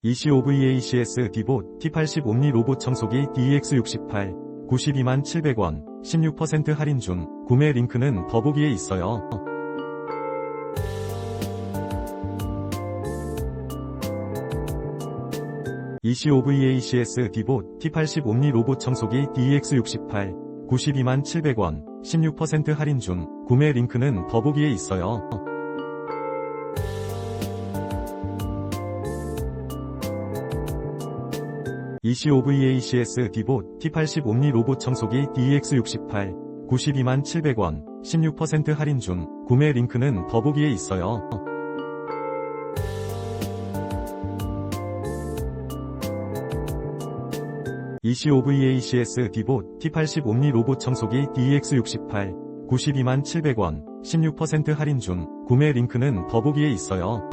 Ecovacs 디봇 T80 옴니 로봇 청소기 DEX68 927,000원 16% 할인 중. 구매 링크는 더보기에 있어요. Ecovacs 디봇 T80 옴니 로봇 청소기 DEX68 927,000원 16% 할인 중. 구매 링크는 더보기에 있어요. Ecovacs 디봇 T80 옴니 로봇 청소기 DEX68 927,000원 16% 할인 중. 구매 링크는 더보기에 있어요. Ecovacs 디봇 T80 옴니 로봇 청소기 DEX68 927,000원 16% 할인 중. 구매 링크는 더보기에 있어요.